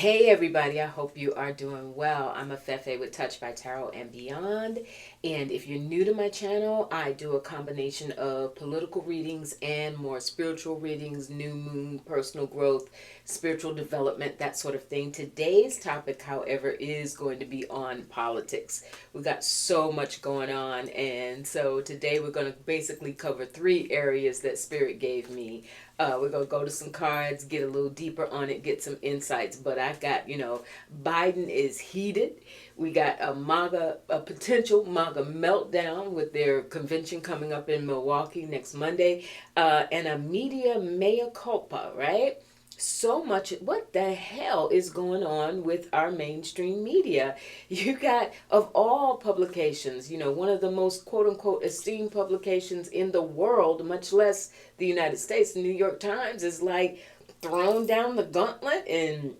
Hey everybody, I hope you are doing well. I'm Afefe with Touch by Tarot and Beyond. And if you're new to my channel, I do a combination of political readings and more spiritual readings, new moon, personal growth, spiritual development, that sort of thing. Today's topic, however, is going to be on politics. We got so much going on, and so today we're going to basically cover three areas that Spirit gave me. We're going to go to some cards, get a little deeper on it, get some insights. But I've got, Biden is heated. We got a potential MAGA meltdown with their convention coming up in Milwaukee next Monday, and a media mea culpa, right? So much. What the hell is going on with our mainstream media? You got, of all publications, one of the most quote unquote esteemed publications in the world, much less the United States, the New York Times, is like thrown down the gauntlet and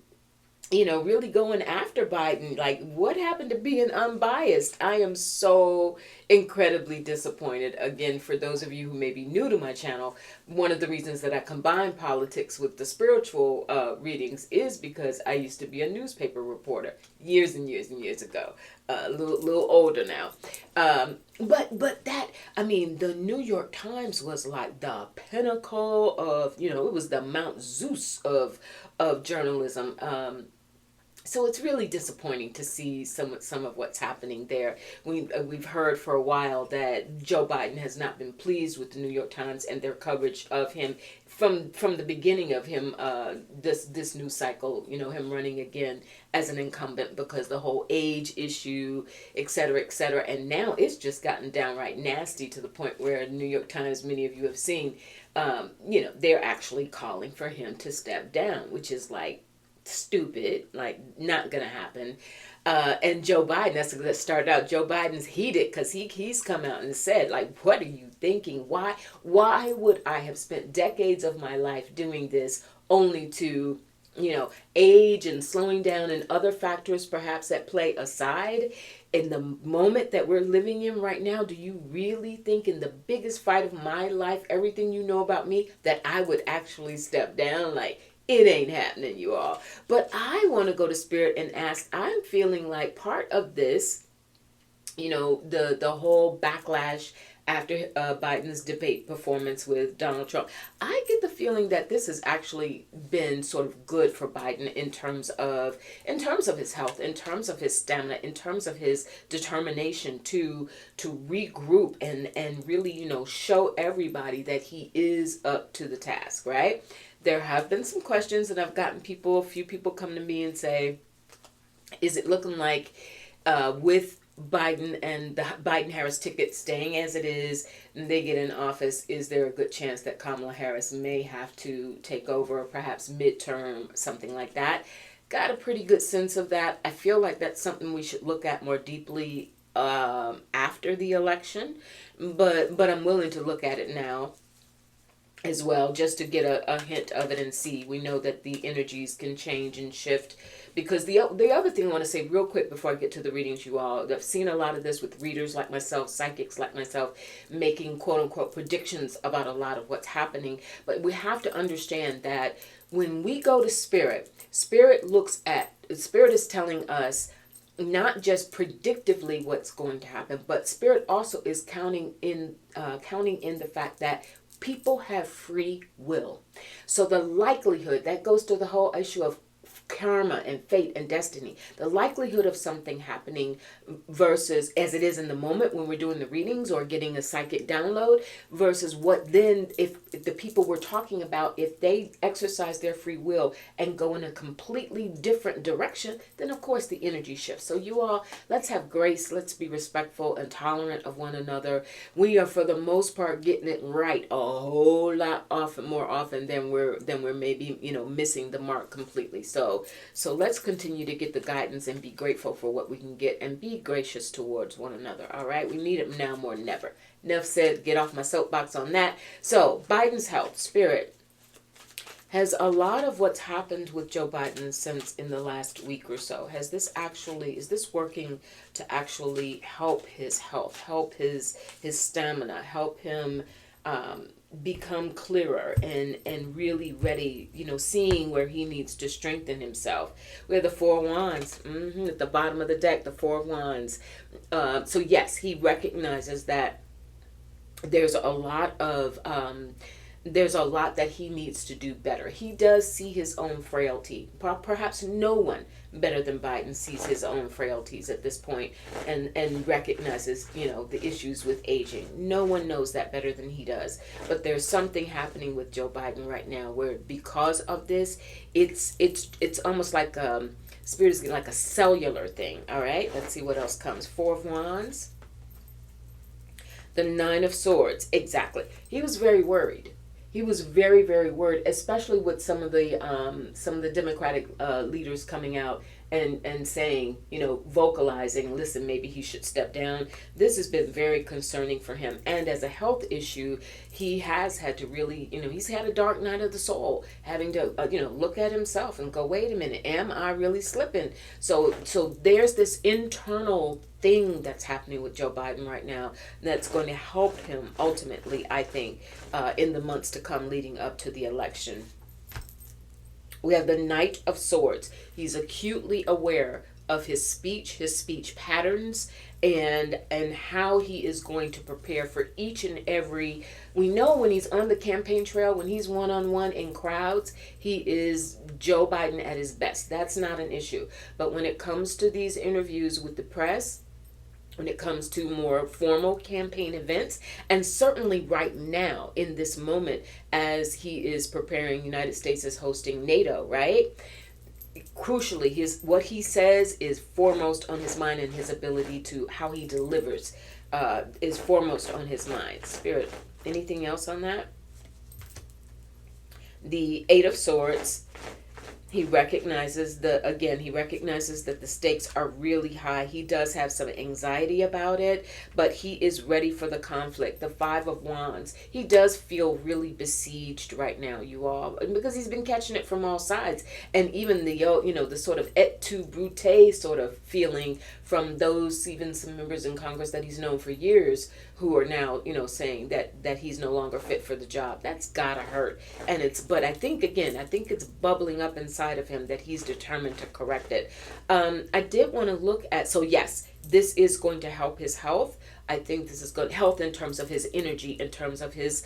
really going after Biden. Like, what happened to being unbiased? I am so incredibly disappointed. Again, for those of you who may be new to my channel, one of the reasons that I combine politics with the spiritual readings is because I used to be a newspaper reporter years and years and years ago. A little older now. But that, the New York Times was like the pinnacle of, it was the Mount Zeus of journalism. So it's really disappointing to see some of what's happening there. We've heard for a while that Joe Biden has not been pleased with the New York Times and their coverage of him from the beginning of him, this new cycle, him running again as an incumbent, because the whole age issue, et cetera, et cetera. And now it's just gotten downright nasty to the point where the New York Times, many of you have seen, they're actually calling for him to step down, which is like, stupid, like not gonna happen. And Joe Biden, that started out. Joe Biden's heated because he's come out and said, like, what are you thinking? Why would I have spent decades of my life doing this only to, age and slowing down and other factors perhaps that play aside? In the moment that we're living in right now, do you really think in the biggest fight of my life, everything you know about me, that I would actually step down? Like, it ain't happening, you all. But I want to go to Spirit and ask, I'm feeling like part of this, the whole backlash after Biden's debate performance with Donald Trump. I get the feeling that this has actually been sort of good for Biden in terms of his health, in terms of his stamina, in terms of his determination to regroup and really, show everybody that he is up to the task, right? There have been some questions, and I've gotten a few people come to me and say, is it looking like with Biden and the Biden-Harris ticket staying as it is, and they get in office, is there a good chance that Kamala Harris may have to take over, perhaps midterm, something like that? Got a pretty good sense of that. I feel like that's something we should look at more deeply after the election, but I'm willing to look at it now as well, just to get a hint of it and see. We know that the energies can change and shift, because the other thing I want to say real quick before I get to the readings, you all, I've seen a lot of this with readers like myself, psychics like myself, making quote unquote predictions about a lot of what's happening. But we have to understand that when we go to Spirit is telling us not just predictively what's going to happen, but Spirit also is counting in the fact that people have free will. So the likelihood, that goes to the whole issue of karma and fate and destiny, the likelihood of something happening versus as it is in the moment when we're doing the readings or getting a psychic download, versus what then if the people we're talking about, if they exercise their free will and go in a completely different direction, then of course the energy shifts. So you all, let's have grace, let's be respectful and tolerant of one another. We are for the most part getting it right a whole lot more often than we're maybe missing the mark completely. So let's continue to get the guidance and be grateful for what we can get and be gracious towards one another. All right, we need it now more than ever. Enough said. Get off my soapbox on that. So Biden's health, Spirit, has a lot of what's happened with Joe Biden since in the last week or so. Is this working to actually help his health, help his stamina, help him become clearer and really ready, seeing where he needs to strengthen himself. We have the Four of Wands, at the bottom of the deck, the Four of Wands. So yes, he recognizes that there's a lot that he needs to do better. He does see his own frailty. Perhaps no one better than Biden sees his own frailties at this point, and recognizes, the issues with aging. No one knows that better than he does. But there's something happening with Joe Biden right now where, because of this, it's almost like spirit is like a cellular thing. All right, let's see what else comes. Four of Wands. The Nine of Swords. Exactly. He was very worried. He was very, very worried, especially with some of the Democratic leaders coming out and saying, vocalizing, listen, maybe he should step down. This has been very concerning for him. And as a health issue, he has had to really, he's had a dark night of the soul, having to, look at himself and go, wait a minute, am I really slipping? So there's this internal thing that's happening with Joe Biden right now that's going to help him ultimately, I think, in the months to come leading up to the election. We have the Knight of Swords. He's acutely aware of his speech patterns, and how he is going to prepare for each and every. We know when he's on the campaign trail, when he's one-on-one in crowds, he is Joe Biden at his best. That's not an issue. But when it comes to these interviews with the press, when it comes to more formal campaign events, and certainly right now in this moment as he is preparing, United States is hosting NATO, right? Crucially, what he says is foremost on his mind, and his ability to how he delivers is foremost on his mind. Spirit, anything else on that? The Eight of Swords. He recognizes that the stakes are really high. He does have some anxiety about it, but he is ready for the conflict. The Five of Wands. He does feel really besieged right now, you all, because he's been catching it from all sides. And even the sort of et tu brute sort of feeling from those, even some members in Congress that he's known for years, who are now, saying that he's no longer fit for the job. That's gotta hurt. But I think it's bubbling up inside of him that he's determined to correct it. I did want to look at, so yes, this is going to help his health. I think this is good health in terms of his energy, in terms of his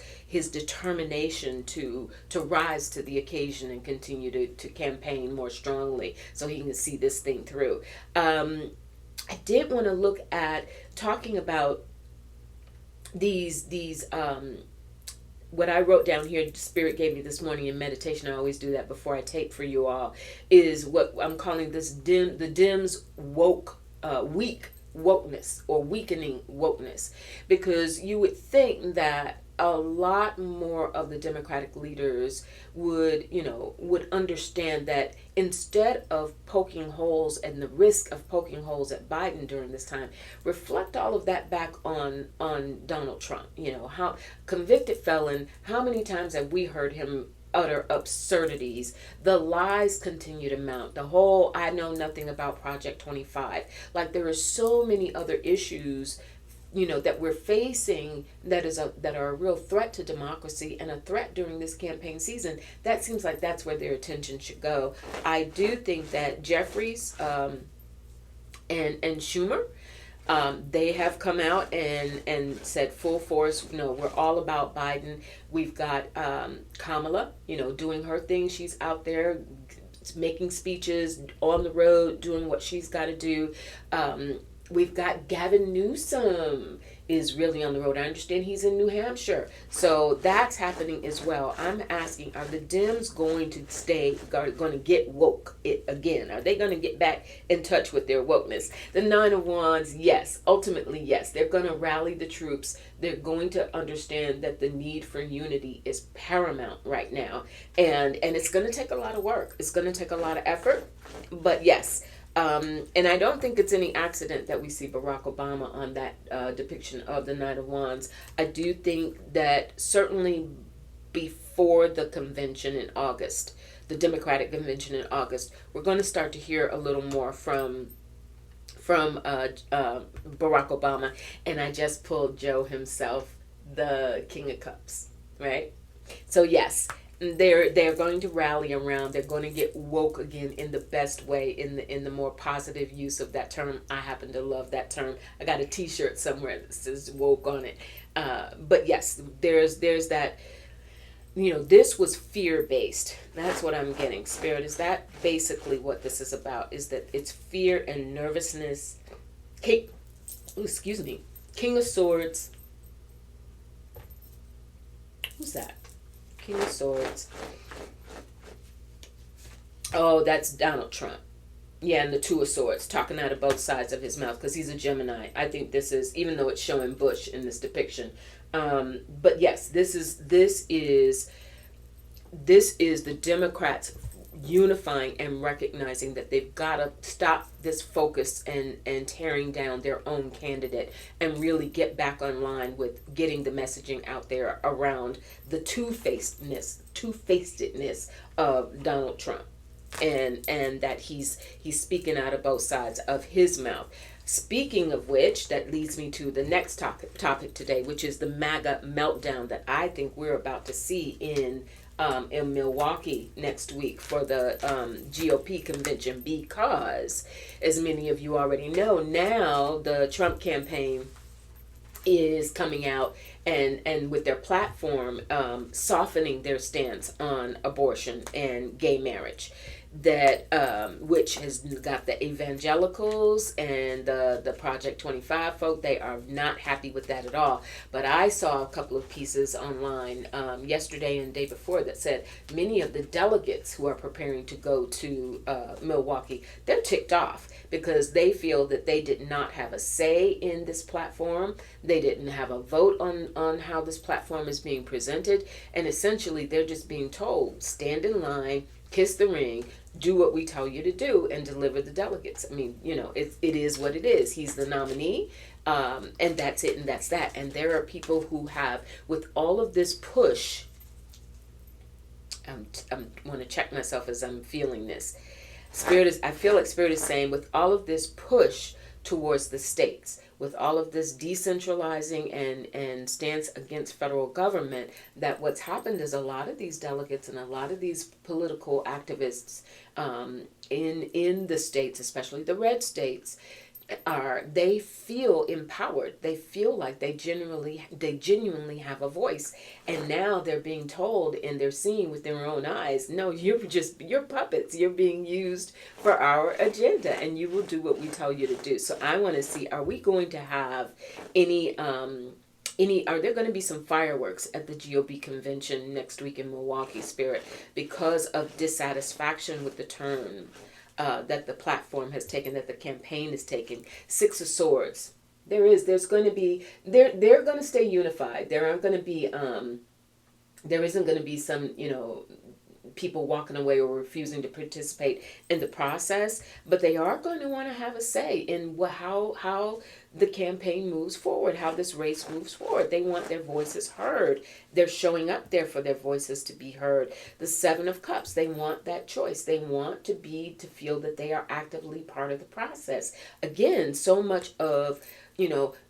determination to rise to the occasion and continue to campaign more strongly so he can see this thing through. I did want to look at talking about these what I wrote down here, Spirit gave me this morning in meditation. I always do that before I tape for you all, is what I'm calling the Dems weak wokeness, or weakening wokeness, because you would think that a lot more of the Democratic leaders would understand that instead of poking holes, and the risk of poking holes at Biden during this time, reflect all of that back on Donald Trump. How convicted felon, how many times have we heard him utter absurdities? The lies continue to mount. The whole I know nothing about Project 25. Like, there are so many other issues that we're facing that are a real threat to democracy, and a threat during this campaign season. That seems like that's where their attention should go. I do think that Jeffries and Schumer, they have come out and said full force, we're all about Biden. We've got Kamala, doing her thing. She's out there making speeches on the road, doing what she's got to do. We've got Gavin Newsom is really on the road. I understand he's in New Hampshire. So that's happening as well. I'm asking, are the Dems going to get woke again? Are they going to get back in touch with their wokeness? The Nine of Wands, yes. Ultimately, yes. They're going to rally the troops. They're going to understand that the need for unity is paramount right now. And it's going to take a lot of work. It's going to take a lot of effort. But yes. And I don't think it's any accident that we see Barack Obama on that depiction of the Knight of Wands. I do think that certainly before the convention in August, the Democratic convention in August, we're going to start to hear a little more from Barack Obama. And I just pulled Joe himself, the King of Cups. right? So yes, they're going to rally around. They're going to get woke again in the best way, in the more positive use of that term. I happen to love that term. I got a T-shirt somewhere that says woke on it. But yes, there's that. This was fear based. That's what I'm getting. Spirit, is that basically what this is about? Is that it's fear and nervousness. Excuse me. King of Swords. Who's that? King of Swords. Oh, that's Donald Trump. Yeah, and the Two of Swords, talking out of both sides of his mouth because he's a Gemini. I think this is, even though it's showing Bush in this depiction. But yes, this is the Democrats unifying and recognizing that they've got to stop this focus and tearing down their own candidate and really get back online with getting the messaging out there around the two-facedness of Donald Trump, and that he's speaking out of both sides of his mouth. Speaking of which, that leads me to the next topic today, which is the MAGA meltdown that I think we're about to see in Milwaukee next week for the GOP convention, because, as many of you already know, now the Trump campaign is coming out and with their platform softening their stance on abortion and gay marriage, that which has got the Evangelicals and the Project 25 folk. They are not happy with that at all. But I saw a couple of pieces online yesterday and the day before that said many of the delegates who are preparing to go to Milwaukee, they're ticked off because they feel that they did not have a say in this platform. They didn't have a vote on how this platform is being presented. And essentially, they're just being told, stand in line, kiss the ring, do what we tell you to do, and deliver the delegates. I mean, it is what it is. He's the nominee, and that's it, and that's that. And there are people who have, with all of this push, I want to check myself as I'm feeling this. I feel like Spirit is saying, with all of this push towards the states, with all of this decentralizing and stance against federal government, that what's happened is a lot of these delegates and a lot of these political activists in the states, especially the red states, they feel empowered. They feel like they genuinely have a voice. And now they're being told, and they're seeing with their own eyes, no, you're puppets. You're being used for our agenda, and you will do what we tell you to do. So I want to see, are we going to have are there going to be some fireworks at the GOP convention next week in Milwaukee, Spirit, because of dissatisfaction with the turn that the platform has taken, that the campaign is taking? Six of Swords. There's going to be, they're going to stay unified. There aren't going to be, there isn't going to be some, people walking away or refusing to participate in the process, but they are going to want to have a say in how the campaign moves forward, how this race moves forward. They want their voices heard. They're showing up there for their voices to be heard. The Seven of Cups, they want that choice. They want to feel that they are actively part of the process. Again, so much of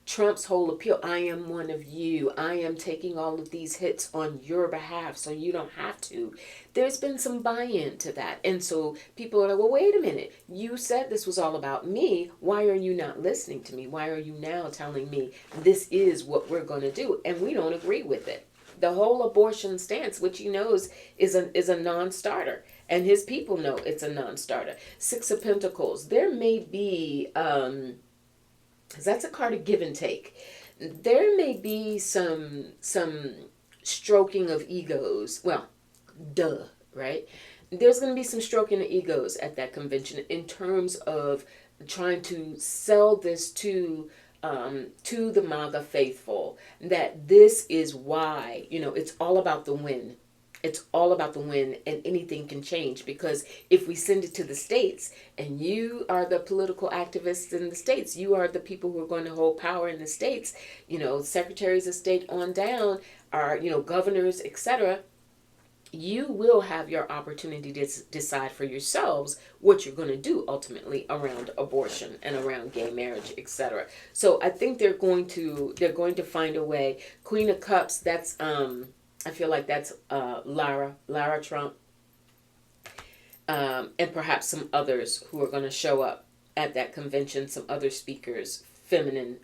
Trump's whole appeal, I am one of you. I am taking all of these hits on your behalf so you don't have to. There's been some buy-in to that. And so people are like, well, wait a minute. You said this was all about me. Why are you not listening to me? Why are you now telling me this is what we're going to do? And we don't agree with it. The whole abortion stance, which he knows is a non-starter. And his people know it's a non-starter. Six of Pentacles. There may be... that's a card of give and take. There may be some stroking of egos. Well, right? There's going to be some stroking of egos at that convention in terms of trying to sell this to the MAGA faithful, that this is why, it's all about the win. It's all about the win, and anything can change, because if we send it to the states, and you are the political activists in the states, you are the people who are going to hold power in the states, secretaries of state on down, are, governors, etc., you will have your opportunity to decide for yourselves what you're going to do ultimately around abortion and around gay marriage, etc. So I think they're going to find a way. Queen of Cups, that's I feel like that's Lara Trump, and perhaps some others who are going to show up at that convention, some other speakers, feminine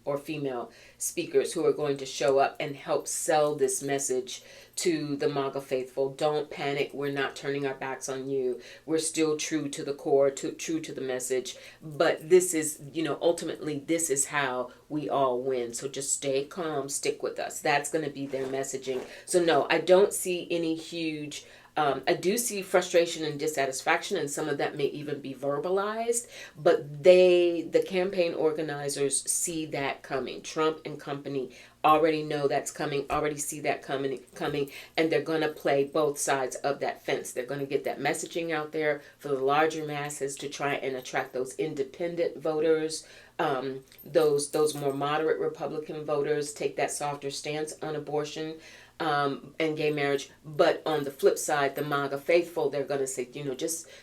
or female speakers who are going to show up and help sell this message to the MAGA faithful. Don't panic. We're not turning our backs on you. We're still true to the core, true to the message. But this is, ultimately, this is how we all win. So just stay calm, stick with us. That's going to be their messaging. So no, I don't see any huge... I do see frustration and dissatisfaction, and some of that may even be verbalized, but the campaign organizers see that coming. Trump and company already know that's coming, already see that coming, and they're going to play both sides of that fence. They're going to get that messaging out there for the larger masses to try and attract those independent voters, those more moderate Republican voters, take that softer stance on abortion and gay marriage. But on the flip side, the MAGA faithful, they're going to say,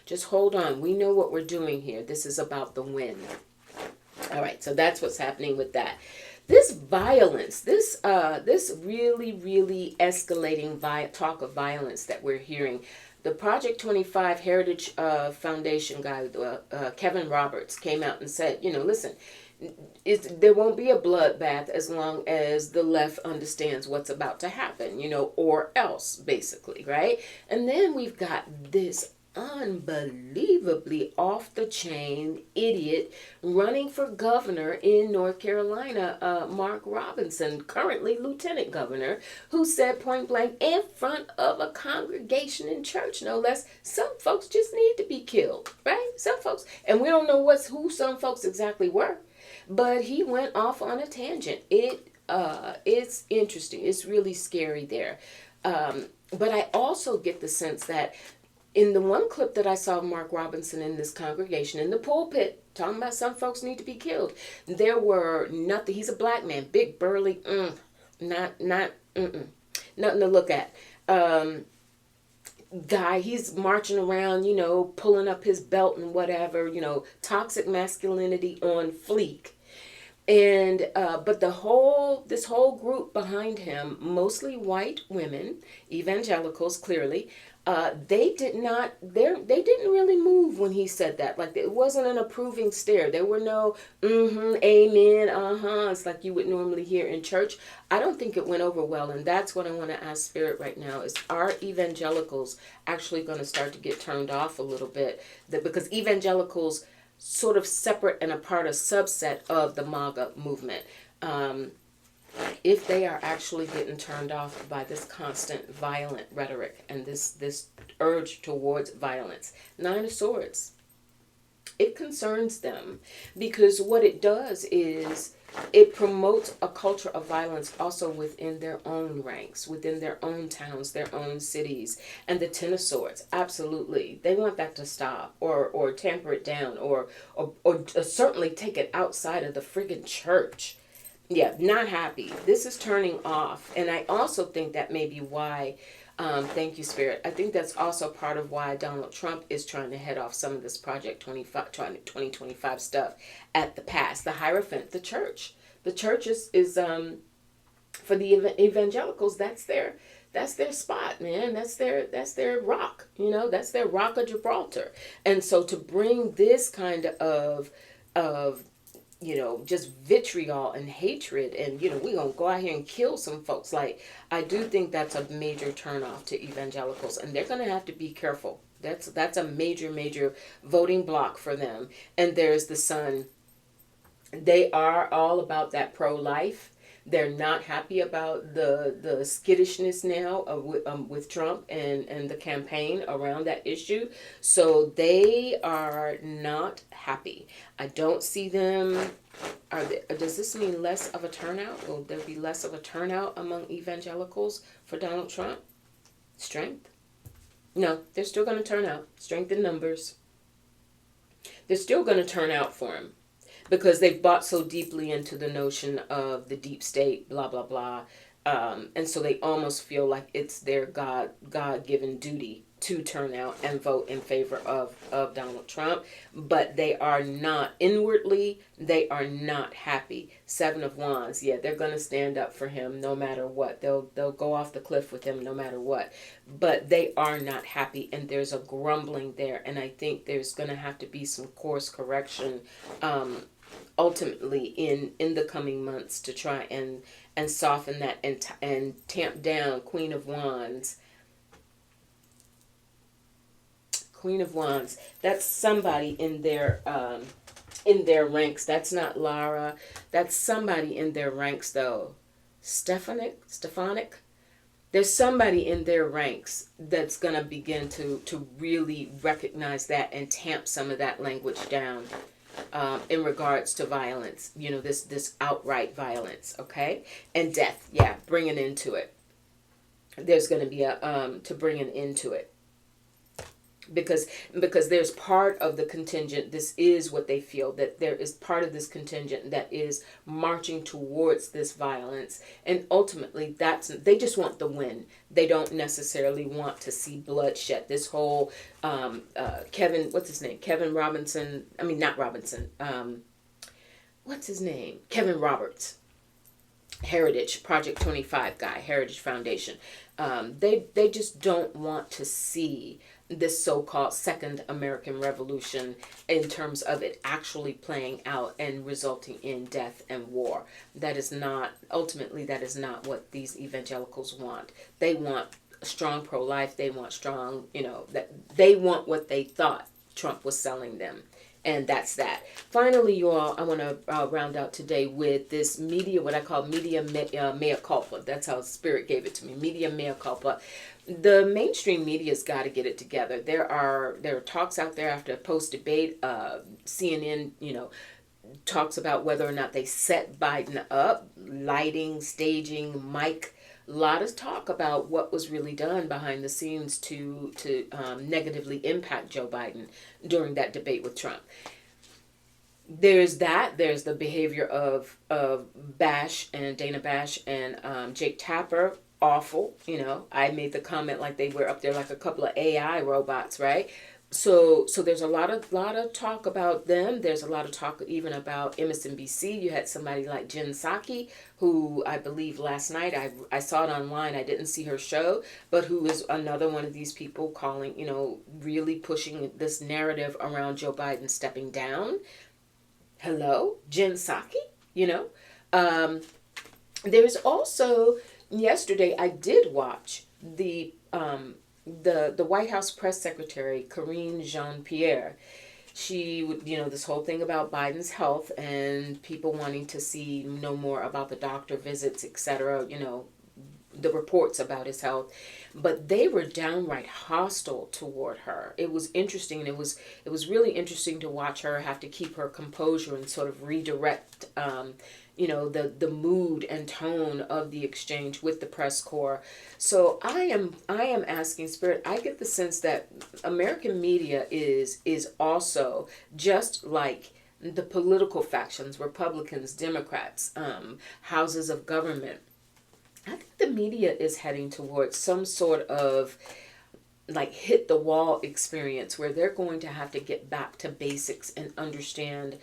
just hold on. We know what we're doing here. This is about the win. All right, so that's what's happening with that. This violence, this really, really escalating talk of violence that we're hearing. The Project 25 Heritage Foundation guy, Kevin Roberts, came out and said, listen, there won't be a bloodbath as long as the left understands what's about to happen, or else, basically, right? And then we've got this unbelievably off the chain idiot running for governor in North Carolina, Mark Robinson, currently lieutenant governor, who said point blank in front of a congregation in church, no less, some folks just need to be killed, right? Some folks, and we don't know who some folks exactly were. But he went off on a tangent. It's interesting. It's really scary there. But I also get the sense that in the one clip that I saw of Mark Robinson in this congregation, in the pulpit, talking about some folks need to be killed, there were nothing. He's a black man, big, burly, nothing to look at. Guy, he's marching around, pulling up his belt and whatever, toxic masculinity on fleek. And but this whole group behind him, mostly white women, evangelicals, clearly, they didn't really move when he said that. Like, it wasn't an approving stare. There were no amen, it's like you would normally hear in church. I don't think it went over well, and that's what I want to ask Spirit right now, is are evangelicals actually going to start to get turned off a little bit? Because evangelicals sort of separate and apart, a subset of the MAGA movement. If they are actually getting turned off by this constant violent rhetoric and this urge towards violence. Nine of Swords. It concerns them, because what it does is it promotes a culture of violence also within their own ranks, within their own towns, their own cities. And the Tenos Swords, absolutely. They want that to stop or tamper it down or certainly take it outside of the friggin' church. Yeah, not happy. This is turning off. And I also think that may be why, thank you, Spirit. I think that's also part of why Donald Trump is trying to head off some of this Project 2025 stuff at the pass. The Hierophant, the church. The church is for the evangelicals, that's their spot, man. That's their rock. That's their rock of Gibraltar. And so to bring this kind of just vitriol and hatred and, we're going to go out here and kill some folks. Like, I do think that's a major turnoff to evangelicals, and they're going to have to be careful. That's a major voting block for them. And there's the Sun. They are all about that pro-life. They're not happy about the skittishness now with Trump and the campaign around that issue. So they are not happy. I don't see them. Does this mean less of a turnout? Will there be less of a turnout among evangelicals for Donald Trump? Strength? No, they're still going to turn out. Strength in numbers. They're still going to turn out for him, because they've bought so deeply into the notion of the deep state, blah, blah, blah. And so they almost feel like it's their God-given duty to turn out and vote in favor of Donald Trump, but they are not inwardly, they are not happy. Seven of Wands, yeah, they're going to stand up for him no matter what. They'll go off the cliff with him no matter what, but they are not happy, and there's a grumbling there, and I think there's going to have to be some course correction ultimately in the coming months to try and soften that and tamp down Queen of Wands. Queen of Wands, that's somebody in their ranks. That's not Lara. That's somebody in their ranks, though. Stephanic. There's somebody in their ranks that's going to begin to really recognize that and tamp some of that language down in regards to violence. You know, this outright violence, okay? And death, yeah, bring an end to it. There's going to be to bring an end to it. Because there's part of the contingent, this is what they feel, that there is part of this contingent that is marching towards this violence, and ultimately they just want the win. They don't necessarily want to see bloodshed. This whole Kevin, what's his name? Kevin Robinson, I mean not Robinson, what's his name? Kevin Roberts. Heritage, Project 25 guy, Heritage Foundation. They just don't want to see this so-called Second American Revolution in terms of it actually playing out and resulting in death and war. That is not, ultimately, that is not what these evangelicals want. They want strong pro-life. They want strong, that they want what they thought Trump was selling them. And that's that. Finally, you all, I want to round out today with this media, what I call media mea culpa. That's how Spirit gave it to me. Media mea culpa. The mainstream media's got to get it together. There are talks out there after a post-debate. CNN, talks about whether or not they set Biden up, lighting, staging, mic. A lot of talk about what was really done behind the scenes to negatively impact Joe Biden during that debate with Trump. There's that. There's the behavior of Bash and Dana Bash and Jake Tapper. Awful. I made the comment like they were up there like a couple of AI robots, right? So there's a lot of talk about them. There's a lot of talk even about MSNBC. You had somebody like Jen Psaki, who I believe last night, I saw it online, I didn't see her show, but who is another one of these people calling, really pushing this narrative around Joe Biden stepping down. Hello, Jen Psaki, There's also, yesterday I did watch the White House press secretary, Karine Jeanpierre. She would, this whole thing about Biden's health and people wanting to know more about the doctor visits, etc., the reports about his health, but they were downright hostile toward her. It was interesting. It was really interesting to watch her have to keep her composure and sort of redirect the mood and tone of the exchange with the press corps. So I am asking Spirit, I get the sense that American media is also just like the political factions, Republicans, Democrats, houses of government. I think the media is heading towards some sort of like hit the wall experience where they're going to have to get back to basics and understand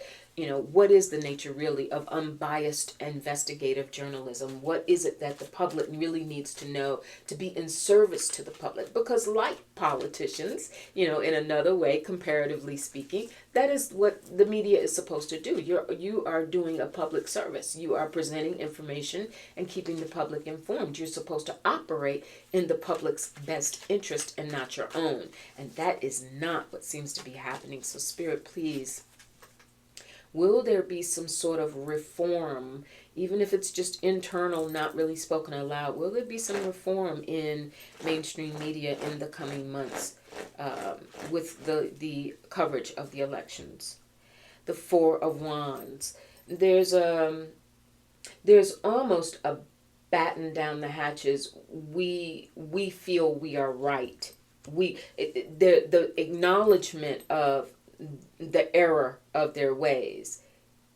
what is the nature really of unbiased investigative journalism? What is it that the public really needs to know to be in service to the public? Because like politicians, in another way, comparatively speaking, that is what the media is supposed to do. You are doing a public service. You are presenting information and keeping the public informed. You're supposed to operate in the public's best interest and not your own. And that is not what seems to be happening. So Spirit, please, will there be some sort of reform, even if it's just internal, not really spoken aloud? Will there be some reform in mainstream media in the coming months with the coverage of the elections? The Four of Wands. There's almost a batten down the hatches. We feel we are right. The acknowledgement of the error of their ways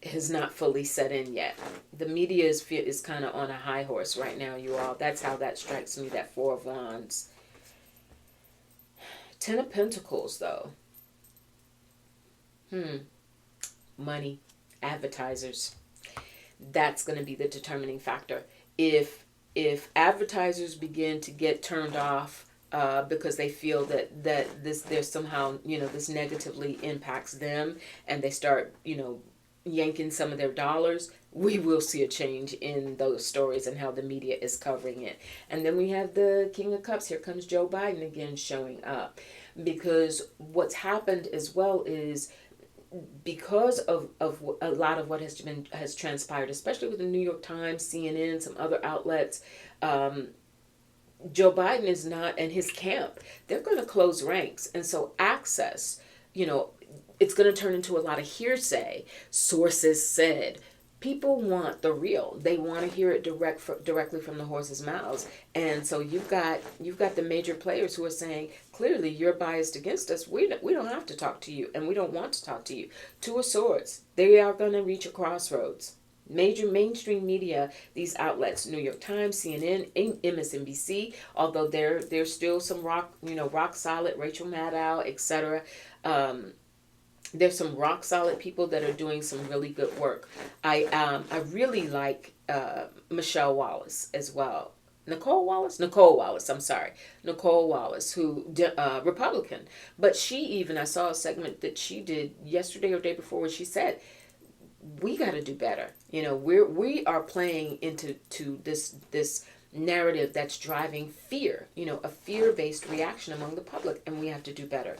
has not fully set in yet. The media is kind of on a high horse right now, you all. That's how that strikes me, that Four of Wands. Ten of Pentacles, though. Money. Advertisers. That's going to be the determining factor. If advertisers begin to get turned off because they feel that there's somehow, this negatively impacts them, and they start, yanking some of their dollars, we will see a change in those stories and how the media is covering it. And then we have the King of Cups. Here comes Joe Biden again showing up. Because what's happened as well is, because of a lot of what has transpired, especially with the New York Times, CNN, some other outlets, Joe Biden is not, and his camp, they're going to close ranks. And so access, it's going to turn into a lot of hearsay. Sources said. People want the real. They want to hear it directly from the horse's mouths. And so you've got the major players who are saying, clearly you're biased against us. We don't have to talk to you, and we don't want to talk to you. Two of Swords. They are going to reach a crossroads. Major mainstream media, these outlets, New York Times, CNN, MSNBC, although there's still some rock solid, Rachel Maddow, etc. There's some rock solid people that are doing some really good work. I really like Michelle Wallace as well. Nicole Wallace, I'm sorry. Nicole Wallace, who, Republican. But I saw a segment that she did yesterday or day before where she said, we got to do better. We are playing into this narrative that's driving fear, a fear-based reaction among the public, and we have to do better.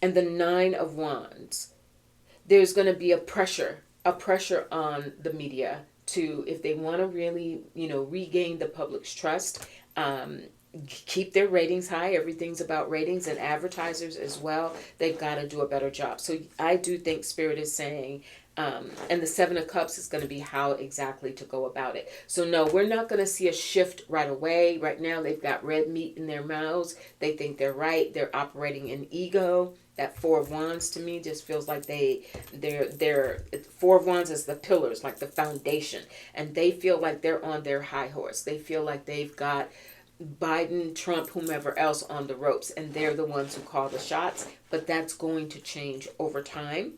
And the Nine of Wands, there's going to be a pressure on the media to, if they want to really, regain the public's trust, keep their ratings high. Everything's about ratings, and advertisers as well. They've got to do a better job. So I do think Spirit is saying, and the Seven of Cups is going to be how exactly to go about it. So no, we're not going to see a shift right away. Right now, they've got red meat in their mouths. They think they're right. They're operating in ego. That Four of Wands to me just feels like they're Four of Wands is the pillars, like the foundation. And they feel like they're on their high horse. They feel like they've got Biden, Trump, whomever else on the ropes, and they're the ones who call the shots. But that's going to change over time.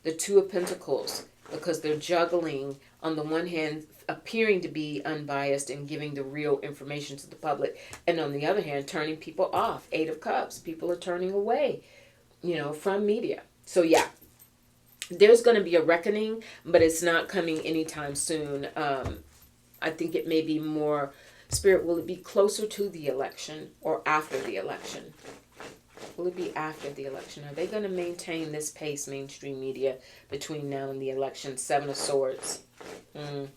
The Two of Pentacles, because they're juggling, on the one hand, appearing to be unbiased and giving the real information to the public, and on the other hand, turning people off. Eight of Cups, people are turning away, from media. So yeah, there's going to be a reckoning, but it's not coming anytime soon. I think it may be more, Spirit, will it be closer to the election or after the election? Will it be after the election? Are they going to maintain this pace, mainstream media, between now and the election? Seven of Swords. And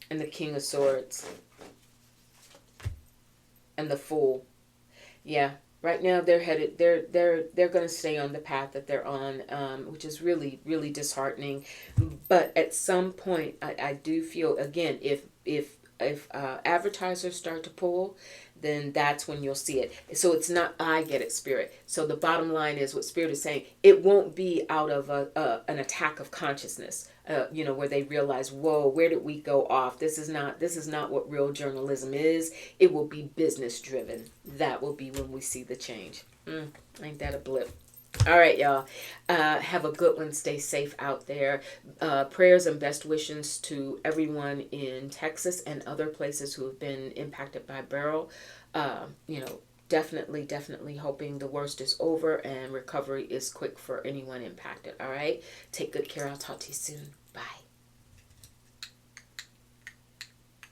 the King of Swords. And the Fool. Yeah. Right now they're headed, they're going to stay on the path that they're on, which is really, really disheartening. But at some point, I do feel, again, if advertisers start to pull, then that's when you'll see it. So it's not, I get it, Spirit. So the bottom line is what Spirit is saying. It won't be out of an attack of consciousness, where they realize, whoa, where did we go off? This is not what real journalism is. It will be business driven. That will be when we see the change. Ain't that a blip? All right, y'all. Have a good one. Stay safe out there. Prayers and best wishes to everyone in Texas and other places who have been impacted by Beryl. Definitely hoping the worst is over and recovery is quick for anyone impacted. All right. Take good care. I'll talk to you soon. Bye.